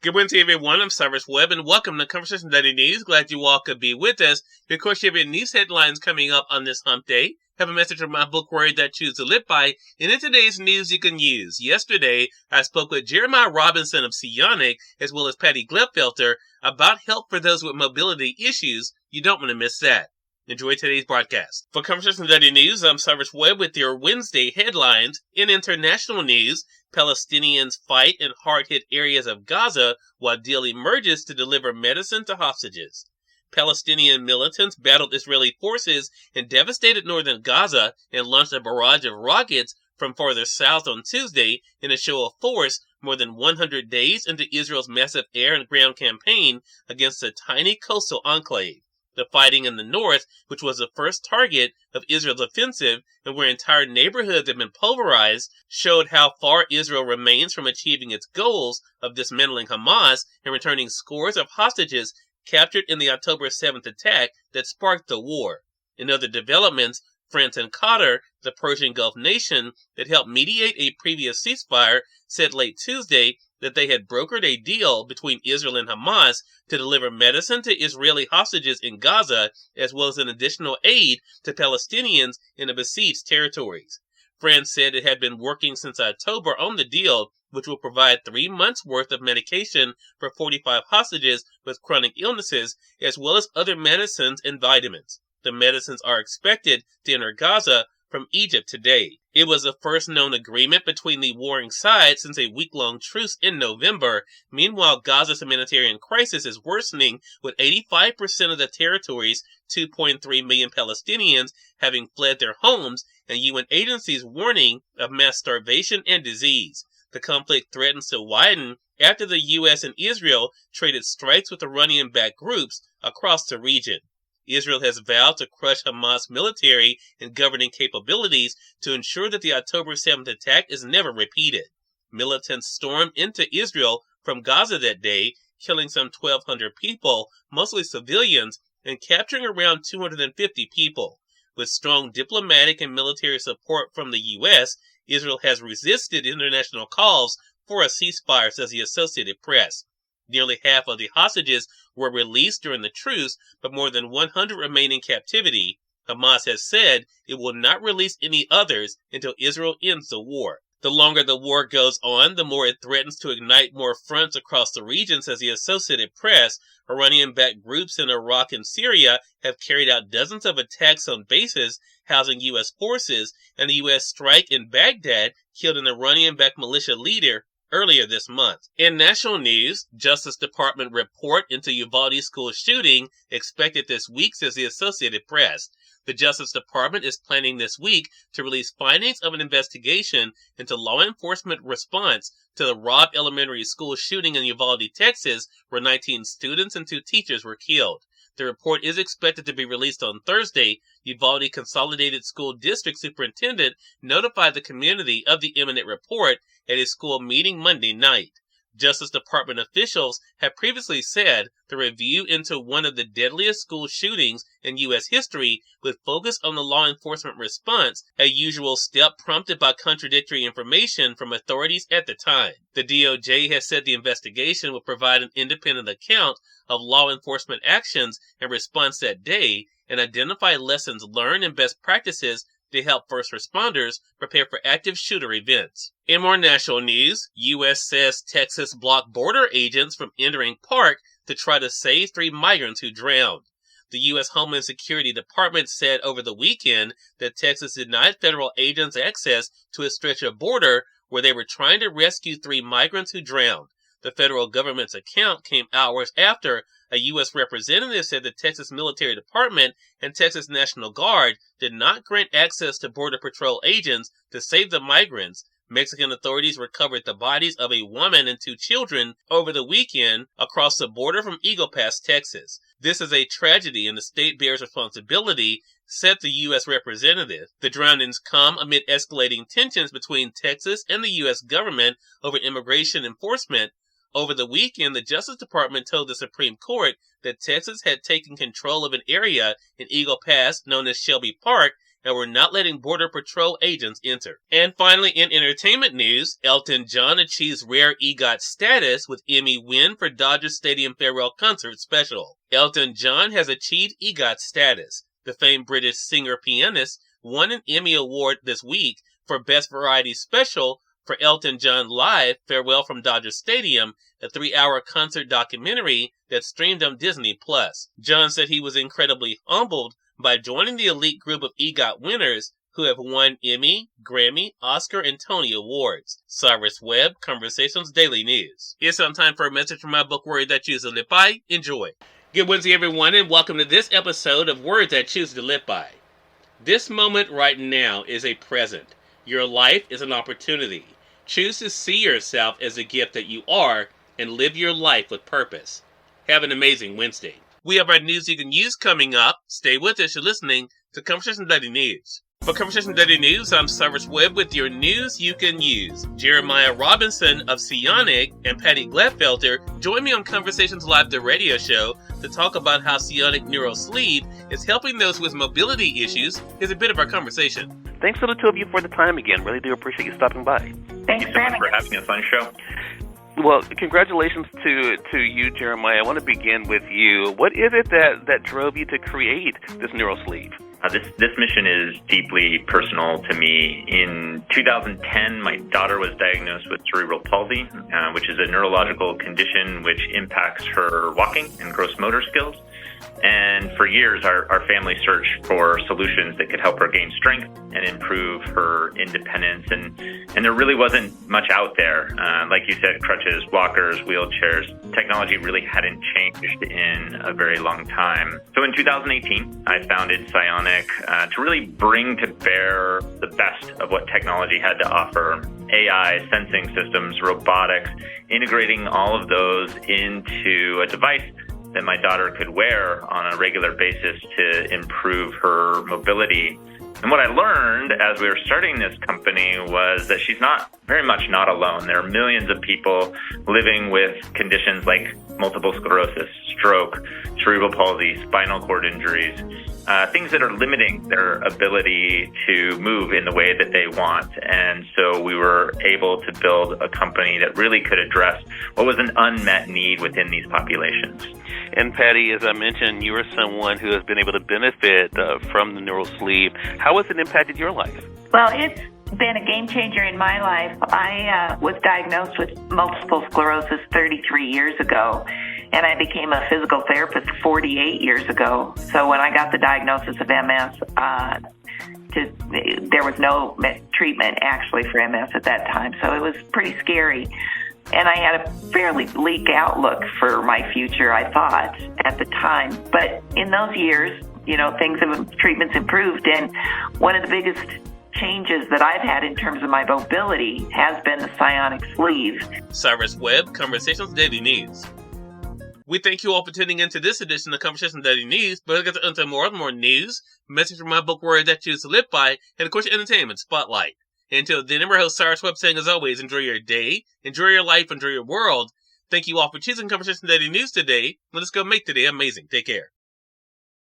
Good Wednesday, everyone. I'm Cyrus Webb, and welcome to Conversation Daily News. Glad you all could be with us. Of course, you have your news headlines coming up on this hump day. Have a message from my book, Worry That Choose to Live By. And in today's news you can use. Yesterday, I spoke with Jeremiah Robinson of Cionic, as well as Patty Glepfelter, about help for those with mobility issues. You don't want to miss that. Enjoy today's broadcast. For Conversation Daily News, I'm Cyrus Webb with your Wednesday headlines. In international news, Palestinians fight in hard-hit areas of Gaza while deal emerges to deliver medicine to hostages. Palestinian militants battled Israeli forces in devastated northern Gaza and launched a barrage of rockets from farther south on Tuesday in a show of force more than 100 days into Israel's massive air and ground campaign against a tiny coastal enclave. The fighting in the north, which was the first target of Israel's offensive and where entire neighborhoods have been pulverized, showed how far Israel remains from achieving its goals of dismantling Hamas and returning scores of hostages captured in the October 7th attack that sparked the war. In other developments, France and Qatar, the Persian Gulf nation that helped mediate a previous ceasefire, said late Tuesday that they had brokered a deal between Israel and Hamas to deliver medicine to Israeli hostages in Gaza, as well as an additional aid to Palestinians in the besieged territories. France said it had been working since October on the deal, which will provide 3 months' worth of medication for 45 hostages with chronic illnesses, as well as other medicines and vitamins. The medicines are expected to enter Gaza from Egypt today. It was the first known agreement between the warring sides since a week-long truce in November. Meanwhile, Gaza's humanitarian crisis is worsening, with 85% of the territory's 2.3 million Palestinians having fled their homes, and UN agencies warning of mass starvation and disease. The conflict threatens to widen after the U.S. and Israel traded strikes with Iranian-backed groups across the region. Israel has vowed to crush Hamas military and governing capabilities to ensure that the October 7th attack is never repeated. Militants stormed into Israel from Gaza that day, killing some 1,200 people, mostly civilians, and capturing around 250 people. With strong diplomatic and military support from the U.S., Israel has resisted international calls for a ceasefire, says the Associated Press. Nearly half of the hostages were released during the truce, but more than 100 remain in captivity. Hamas has said it will not release any others until Israel ends the war. The longer the war goes on, the more it threatens to ignite more fronts across the region, says the Associated Press. Iranian-backed groups in Iraq and Syria have carried out dozens of attacks on bases housing U.S. forces, and the U.S. strike in Baghdad killed an Iranian-backed militia leader earlier this month. In national news, Justice Department report into Uvalde school shooting expected this week, says the Associated Press. The Justice Department is planning this week to release findings of an investigation into law enforcement response to the Robb Elementary School shooting in Uvalde, Texas, where 19 students and 2 teachers were killed. The report is expected to be released on Thursday. Uvalde Consolidated School District Superintendent notified the community of the imminent report at a school meeting Monday night. Justice Department officials have previously said the review into one of the deadliest school shootings in U.S. history would focus on the law enforcement response, a usual step prompted by contradictory information from authorities at the time. The DOJ has said the investigation will provide an independent account of law enforcement actions and response that day and identify lessons learned and best practices to help first responders prepare for active shooter events. In more national news, U.S. says Texas blocked border agents from entering park to try to save 3 migrants who drowned. The U.S. Homeland Security Department said over the weekend that Texas denied federal agents access to a stretch of border where they were trying to rescue 3 migrants who drowned. The federal government's account came hours after a U.S. representative said the Texas Military Department and Texas National Guard did not grant access to Border Patrol agents to save the migrants. Mexican authorities recovered the bodies of a woman and 2 children over the weekend across the border from Eagle Pass, Texas. This is a tragedy and the state bears responsibility, said the U.S. representative. The drownings come amid escalating tensions between Texas and the U.S. government over immigration enforcement. Over the weekend, the Justice Department told the Supreme Court that Texas had taken control of an area in Eagle Pass known as Shelby Park and were not letting Border Patrol agents enter. And finally, in entertainment news, Elton John achieves rare EGOT status with Emmy win for Dodger Stadium farewell concert special. Elton John has achieved EGOT status. The famed British singer-pianist won an Emmy Award this week for Best Variety Special for Elton John Live, Farewell from Dodger Stadium, a 3-hour concert documentary that streamed on Disney+. John said he was incredibly humbled by joining the elite group of EGOT winners who have won Emmy, Grammy, Oscar, and Tony Awards. Cyrus Webb, Conversations Daily News. It's time for a message from my book, Word That Choose to Live By. Enjoy. Good Wednesday, everyone, and welcome to this episode of Words That Choose to Live By. This moment right now is a present. Your life is an opportunity. Choose to see yourself as the gift that you are and live your life with purpose. Have an amazing Wednesday. We have our news you can use coming up. Stay with us. You're listening to Conversation Daily News. For Conversation Daily News, I'm Cyrus Webb with your news you can use. Jeremiah Robinson of Cionic and Patty Gladfelter join me on Conversations Live, the radio show, to talk about how Cionic Neural Sleeve is helping those with mobility issues. Here's a bit of our conversation. Thanks to the two of you for the time again. Really do appreciate you stopping by. Thank you so much for having us on the show. Well, congratulations to you, Jeremiah. I want to begin with you. What is it that drove you to create this neural sleeve? This mission is deeply personal to me. In 2010, my daughter was diagnosed with cerebral palsy, which is a neurological condition which impacts her walking and gross motor skills. And for years, our family searched for solutions that could help her gain strength and improve her independence. And there really wasn't much out there. Like you said, crutches, walkers, wheelchairs, technology really hadn't changed in a very long time. So in 2018, I founded Cionic to really bring to bear the best of what technology had to offer. AI, sensing systems, robotics, integrating all of those into a device that my daughter could wear on a regular basis to improve her mobility. And what I learned as we were starting this company was that she's very much not alone. There are millions of people living with conditions like multiple sclerosis, stroke, cerebral palsy, spinal cord injuries, things that are limiting their ability to move in the way that they want. And so we were able to build a company that really could address what was an unmet need within these populations. And Patty, as I mentioned, you are someone who has been able to benefit from the neural sleeve. How has it impacted your life? Well, it's been a game changer in my life. I was diagnosed with multiple sclerosis 33 years ago, and I became a physical therapist 48 years ago. So when I got the diagnosis of MS, there was no treatment actually for MS at that time, so it was pretty scary. And I had a fairly bleak outlook for my future, I thought, at the time. But in those years, treatments improved, and one of the biggest changes that I've had in terms of my mobility has been the Cionic Sleeve. Cyrus Webb, Conversations Daily News. We thank you all for tuning into this edition of Conversations Daily News, but let's get into more news, message from my book, Word That Choose to Live By, and of course, entertainment spotlight. Until then, I'm your host, Cyrus Webb, saying as always, enjoy your day, enjoy your life, enjoy your world. Thank you all for choosing Conversation Daily News today. Let us go make today amazing. Take care.